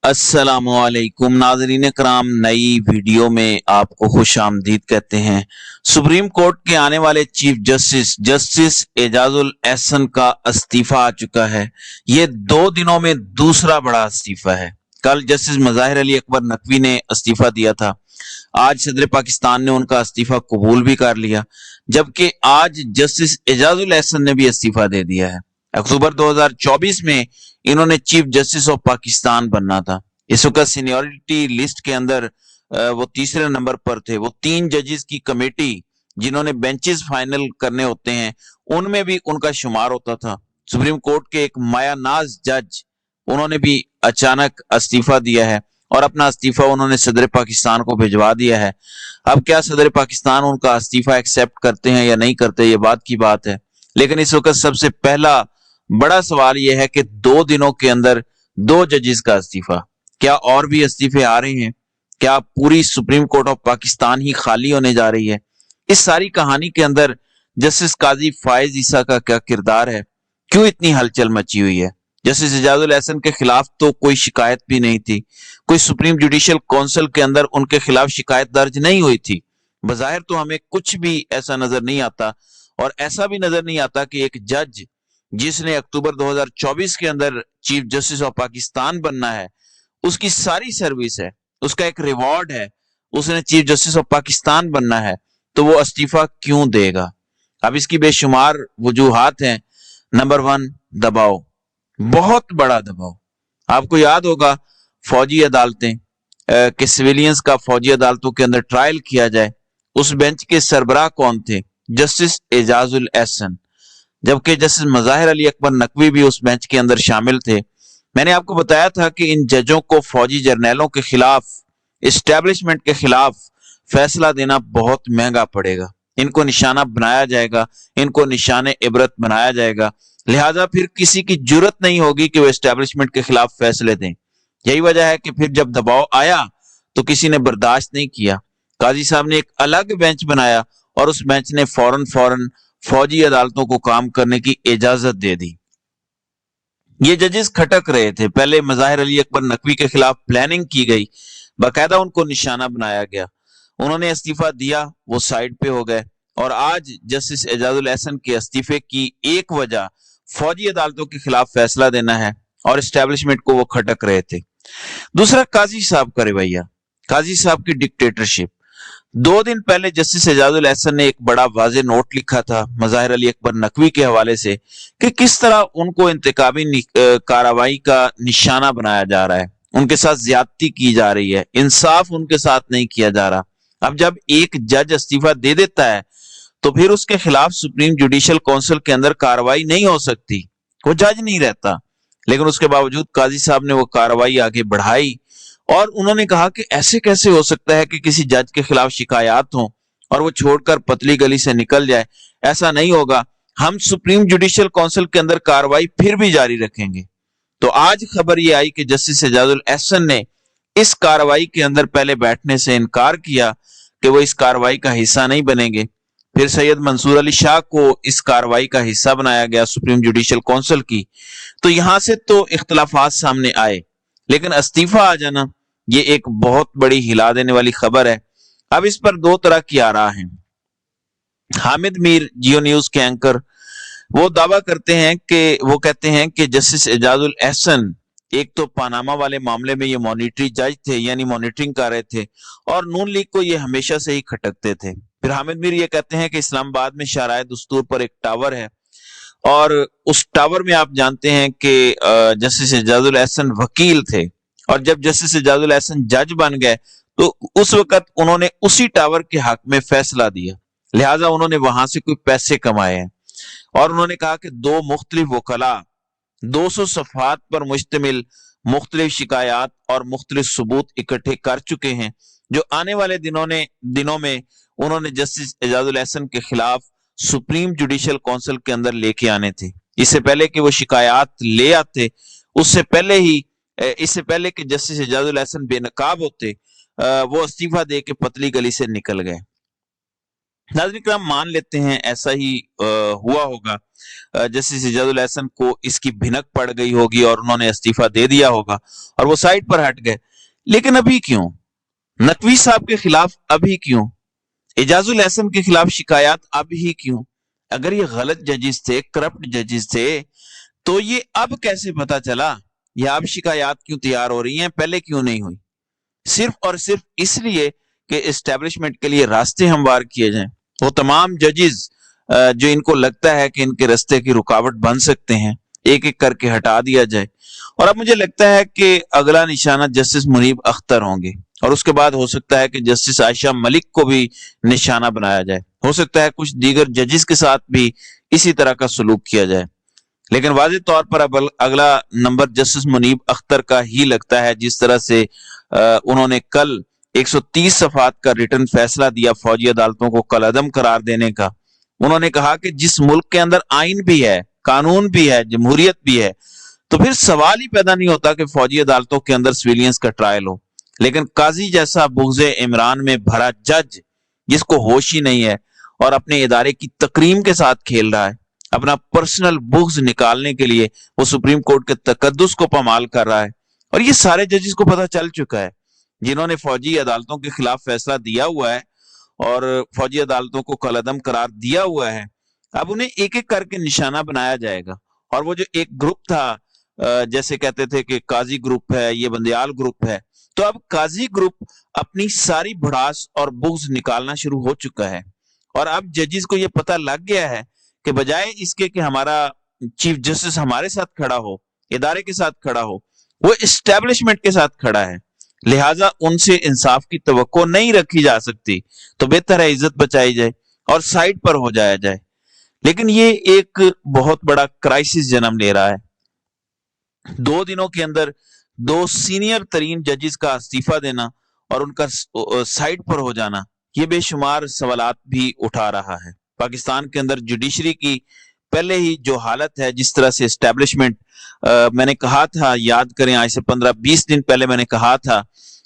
अस्सलाम वालेकुम नाजरीन कराम, नई वीडियो में आपको खुश आमदीद कहते हैं। सुप्रीम कोर्ट के आने वाले चीफ जस्टिस एजाजुल एहसन का इस्तीफा आ चुका है। ये 2 दिनों में दूसरा बड़ा इस्तीफा है। कल जस्टिस मज़ाहिर अली अकबर नकवी ने इस्तीफा दिया था। आज सदर पाकिस्तान ने उनका इस्तीफा कबूल भी कर लिया, जबकि आज जस्टिस एजाजुल एहसन ने भी इस्तीफा दे दिया है। अक्टूबर 2024 में इन्होंने चीफ जस्टिस ऑफ पाकिस्तान बनना था। इस वक्त सीनियरिटी लिस्ट के अंदर वो तीसरे नंबर पर थे। वो 3 जजेस की कमेटी जिन्होंने बेंचेस फाइनल करने होते हैं, उनमें भी उनका शुमार होता था। सुप्रीम कोर्ट के एक माया नाज जज, उन्होंने भी अचानक इस्तीफा दिया है और अपना इस्तीफा उन्होंने सदर पाकिस्तान को भिजवा दिया है। अब क्या सदर पाकिस्तान उनका इस्तीफा एक्सेप्ट करते हैं या नहीं करते, ये बात की बात है। लेकिन इस वक्त सबसे पहला बड़ा सवाल यह है कि 2 दिनों के अंदर 2 जजेस का इस्तीफा, क्या और भी इस्तीफे आ रहे हैं? क्या पूरी सुप्रीम कोर्ट ऑफ पाकिस्तान ही खाली होने जा रही है? इस सारी कहानी के अंदर जस्टिस काजी फायज ईसा का क्या किरदार है? क्यों इतनी हलचल मची हुई है? जस्टिस एजाजुल एहसन के खिलाफ तो कोई शिकायत भी नहीं थी, कोई सुप्रीम जुडिशियल काउंसिल के अंदर उनके खिलाफ शिकायत दर्ज नहीं हुई थी। बज़ाहिर तो हमें कुछ भी ऐसा नजर नहीं आता, और ऐसा भी नजर नहीं आता कि एक जज जिसने अक्टूबर 2024 के अंदर चीफ जस्टिस ऑफ पाकिस्तान बनना है, उसकी सारी सर्विस है, उसका एक रिवॉर्ड है, उसने चीफ जस्टिस ऑफ पाकिस्तान बनना है, तो वो इस्तीफा क्यों देगा? अब इसकी बेशुमार वजूहात हैं। नंबर 1, दबाव, बहुत बड़ा दबाव। आपको याद होगा फौजी अदालतें कि सिविलियंस का फौजी अदालतों के अंदर ट्रायल किया जाए, उस बेंच के सरबराह कौन थे? जस्टिस एजाजुल एहसन, जबकि जस्टिस मज़ाहिर अली अकबर नकवी भी उस बेंच के अंदर शामिल थे। मैंने आपको बताया था कि इन जजों को फौजी जर्नैलों के खिलाफ, इस्टेब्लिशमेंट के खिलाफ फैसला देना बहुत महंगा पड़ेगा। इनको निशाना बनाया जाएगा, इनको निशाने इबरत बनाया जाएगा। लिहाजा फिर किसी की जुर्रत नहीं होगी कि वो इस्टेब्लिशमेंट के खिलाफ फैसले दें। यही वजह है कि फिर जब दबाव आया तो किसी ने बर्दाश्त नहीं किया। काजी साहब ने एक अलग बेंच बनाया और उस बेंच ने फौरन फौजी अदालतों को काम करने की इजाजत दे दी। ये जजेस खटक रहे थे। पहले मज़ाहिर अली अकबर नकवी के खिलाफ प्लानिंग की गई, बाकायदा उनको निशाना बनाया गया, उन्होंने इस्तीफा दिया, वो साइड पे हो गए। और आज जस्टिस एजाजुल एहसन के इस्तीफे की एक वजह फौजी अदालतों के खिलाफ फैसला देना है, और इस्टेब्लिशमेंट को वो खटक रहे थे। दूसरा, काजी साहब का रवैया, काजी साहब की डिक्टेटरशिप। 2 दिन पहले जस्टिस एजाजुल एहसन ने एक बड़ा वाज़ेह नोट लिखा था मज़ाहिर अली अकबर नकवी के हवाले से कि किस तरह उनको इंतकामी कार्रवाई का निशाना बनाया जा रहा है, उनके साथ ज्यादती की जा रही है, इंसाफ उनके साथ नहीं किया जा रहा। अब जब एक जज इस्तीफा दे देता है तो फिर उसके खिलाफ सुप्रीम जुडिशियल काउंसिल के अंदर कार्रवाई नहीं हो सकती, वो जज नहीं रहता। लेकिन उसके बावजूद काजी साहब ने वो कार्रवाई आगे बढ़ाई और उन्होंने कहा कि ऐसे कैसे हो सकता है कि किसी जज के खिलाफ शिकायत हो और वो छोड़कर पतली गली से निकल जाए। ऐसा नहीं होगा, हम सुप्रीम जुडिशियल काउंसिल के अंदर कार्रवाई फिर भी जारी रखेंगे। तो आज खबर ये आई कि जस्टिस एजाजुल एहसन ने इस कार्रवाई के अंदर पहले बैठने से इनकार किया कि वो इस कार्रवाई का हिस्सा नहीं बनेंगे। फिर सैयद मंसूर अली शाह को इस कार्रवाई का हिस्सा बनाया गया सुप्रीम जुडिशियल काउंसिल की। तो यहां से तो इख्तलाफात सामने आए, लेकिन इस्तीफा आ जाना ये एक बहुत बड़ी हिला देने वाली खबर है। अब इस पर 2 तरह की आरा हैं। हामिद मीर, जियो न्यूज के एंकर, वो दावा करते हैं कि वो कहते हैं कि जस्टिस एजाजुल एहसन एक तो पनामा वाले मामले में ये मॉनिटरी जज थे, यानी मॉनिटरिंग कर रहे थे, और नून लीग को ये हमेशा से ही खटकते थे। फिर हामिद मीर ये कहते हैं कि इस्लामाबाद में शाहराह दस्तूर पर एक टावर है, और उस टावर में आप जानते हैं कि जस्टिस एजाजुल एहसन वकील थे, और जब जस्टिस एजाजुल एहसन जज बन गए तो उस वक्त उन्होंने उसी टावर के हक में फैसला दिया, लिहाजा उन्होंने वहां से कोई पैसे कमाए हैं। और उन्होंने कहा कि 2 मुख्तलिफ वकला 200 सफ़हात पर मुश्तमिल मुख्तलिफ शिकायत और मुख्तलिफ सबूत इकट्ठे कर चुके हैं, जो आने वाले दिनों में उन्होंने जस्टिस एजाजुल एहसन के खिलाफ सुप्रीम जुडिशियल काउंसिल के अंदर लेके आने थे। इससे पहले कि वो शिकायत ले आते, इससे पहले कि जस्टिस एजाजुल एहसन बेनकाब होते, वो इस्तीफा दे के पतली गली से निकल गए। नाज़रीन करम, मान लेते हैं ऐसा ही हुआ होगा, जस्टिस एजाजुल एहसन को इसकी भिनक पड़ गई होगी और उन्होंने इस्तीफा दे दिया होगा और वो साइड पर हट गए। लेकिन अभी क्यों? नकवी साहब के खिलाफ अभी क्यों? एजाजुल एहसन के खिलाफ शिकायत अभी क्यों? अगर ये गलत जजेस थे, करप्ट जजेस थे, तो ये अब कैसे पता चला? या अब शिकायत क्यों तैयार हो रही हैं, पहले क्यों नहीं हुई? सिर्फ और सिर्फ इसलिए कि एस्टेब्लिशमेंट के लिए रास्ते हमवार किए जाएं। वो तमाम जजेस जो इनको लगता है कि इनके रास्ते की रुकावट बन सकते हैं, एक एक करके हटा दिया जाए। और अब मुझे लगता है कि अगला निशाना जस्टिस मुनीब अख्तर होंगे और उसके बाद हो सकता है कि जस्टिस आयशा मलिक को भी निशाना बनाया जाए। हो सकता है कुछ दीगर जजेस के साथ भी इसी तरह का सलूक किया जाए। लेकिन वाज़ेह तौर पर अब अगला नंबर जस्टिस मुनीब अख्तर का ही लगता है। जिस तरह से उन्होंने कल 130 सफात का रिटर्न फैसला दिया फौजी अदालतों को कलअदम करार देने का। उन्होंने कहा कि जिस मुल्क के अंदर आइन भी है, कानून भी है, जमहूरियत भी है, तो फिर सवाल ही पैदा नहीं होता कि फौजी अदालतों के अंदर सिविलियंस का ट्रायल हो। लेकिन काजी जैसा बुग़्ज़े इमरान में भरा जज, जिसको होश ही नहीं है और अपने इदारे की तकरीम के साथ खेल रहा है, अपना पर्सनल बुग़्ज़ निकालने के लिए वो सुप्रीम कोर्ट के तकद्दुस को पामाल कर रहा है। और ये सारे जजेस को पता चल चुका है, जिन्होंने फौजी अदालतों के खिलाफ फैसला दिया हुआ है और फौजी अदालतों को कलअदम करार दिया हुआ है। अब उन्हें एक एक करके निशाना बनाया जाएगा। और वो जो एक ग्रुप था, जैसे कहते थे कि काजी ग्रुप है, ये बंदियाल ग्रुप है, तो अब काजी ग्रुप अपनी सारी भड़ास और बुग़्ज़ निकालना शुरू हो चुका है। और अब जजेस को ये पता लग गया है कि बजाय इसके कि हमारा चीफ जस्टिस हमारे साथ खड़ा हो, इदारे के साथ खड़ा हो, वो एस्टेब्लिशमेंट के साथ खड़ा है, लिहाजा उनसे इंसाफ की तवक्को नहीं रखी जा सकती। तो बेहतर है इज्जत बचाई जाए और साइड पर हो जाया जाए। लेकिन ये एक बहुत बड़ा क्राइसिस जन्म ले रहा है। 2 दिनों के अंदर 2 सीनियर तरीन जजेस का इस्तीफा देना और उनका साइड पर हो जाना, ये बेशुमार सवालात भी उठा रहा है। पाकिस्तान के अंदर जुडिशरी की पहले ही जो हालत है, जिस तरह से एस्टेब्लिशमेंट, मैंने कहा था, याद करें आज से 15-20 दिन पहले मैंने कहा था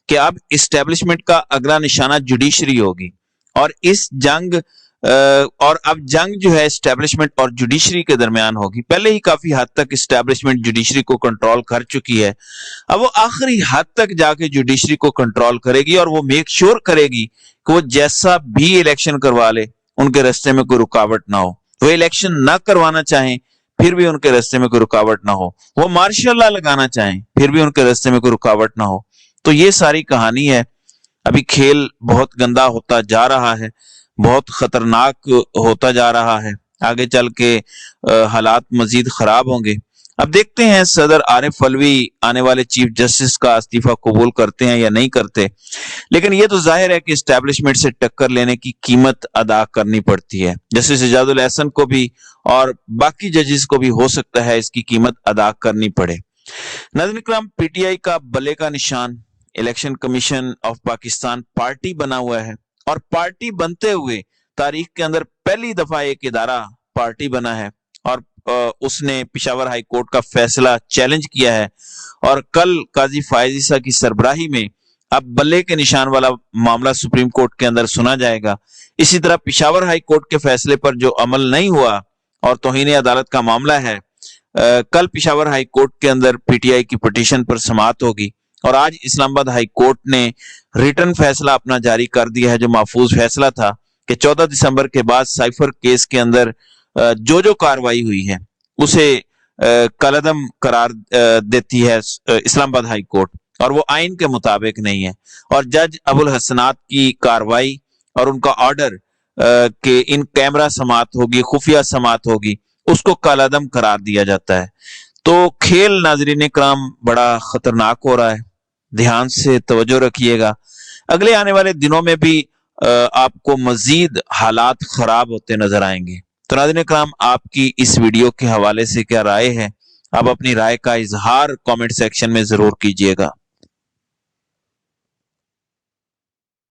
कि अब एस्टेब्लिशमेंट का अगला निशाना जुडिशरी होगी। और इस जंग और अब जंग जो है एस्टेब्लिशमेंट और जुडिशरी के दरमियान होगी। पहले ही काफी हद तक एस्टेब्लिशमेंट जुडिशरी को कंट्रोल कर चुकी है, अब वो आखिरी हद तक जाके जुडिशरी को कंट्रोल करेगी और वो मेक श्योर करेगी कि वो जैसा भी इलेक्शन करवा ले, उनके रास्ते में कोई रुकावट ना हो। वो इलेक्शन ना करवाना चाहें फिर भी उनके रास्ते में कोई रुकावट ना हो, वो मार्शल लॉ लगाना चाहें फिर भी उनके रास्ते में कोई रुकावट ना हो। तो ये सारी कहानी है। अभी खेल बहुत गंदा होता जा रहा है, बहुत खतरनाक होता जा रहा है। आगे चल के हालात मजीद खराब होंगे। अब देखते हैं सदर आरिफ अलवी आने वाले चीफ जस्टिस का इस्तीफा कबूल करते हैं या नहीं करते। लेकिन ये तो जाहिर है कि एस्टेब्लिशमेंट से टक्कर लेने की कीमत अदा करनी पड़ती है। जस्टिस एजाजुल एहसन को भी और बाकी जजेस को भी हो सकता है इसकी कीमत अदा करनी पड़े। नाज़रीन इकराम, पीटीआई का बल्ले का निशान election commission of Pakistan party बना हुआ है और पार्टी बनते हुए तारीख के अंदर पहली दफा एक इदारा पार्टी बना है और उसने पिशावर हाई कोर्ट का फैसला चैलेंज किया है। और कल काजी फायज ईसा की सरबराही में अब बल्ले के निशान वाला मामला सुप्रीम कोर्ट के अंदर सुना जाएगा। इसी तरह पिशावर हाई कोर्ट के फैसले पर जो अमल नहीं हुआ और तौहीन अदालत का मामला है, कल पिशावर हाई कोर्ट के अंदर पीटीआई की पिटीशन पर समाअत होगी। और आज इस्लामाबाद हाई कोर्ट ने रिटर्न फैसला अपना जारी कर दिया है, जो महफूज फैसला था कि 14 दिसंबर के बाद साइफर केस के अंदर जो कार्रवाई हुई है उसे कलअदम करार देती है इस्लामाबाद हाई कोर्ट, और वो आइन के मुताबिक नहीं है। और जज अबुल हसनात की कार्रवाई और उनका ऑर्डर कि इन कैमरा समाअत होगी, खुफिया समाअत होगी, उसको कलअदम करार दिया जाता है। तो खेल नाजरीन इकराम बड़ा खतरनाक हो रहा है, ध्यान से तवज्जो रखिएगा। अगले आने वाले दिनों में भी आपको मजीद हालात खराब होते नजर आएंगे। तो नाज़रीन इकराम, आपकी इस वीडियो के हवाले से क्या राय है? आप अपनी राय का इजहार कमेंट सेक्शन में जरूर कीजिएगा।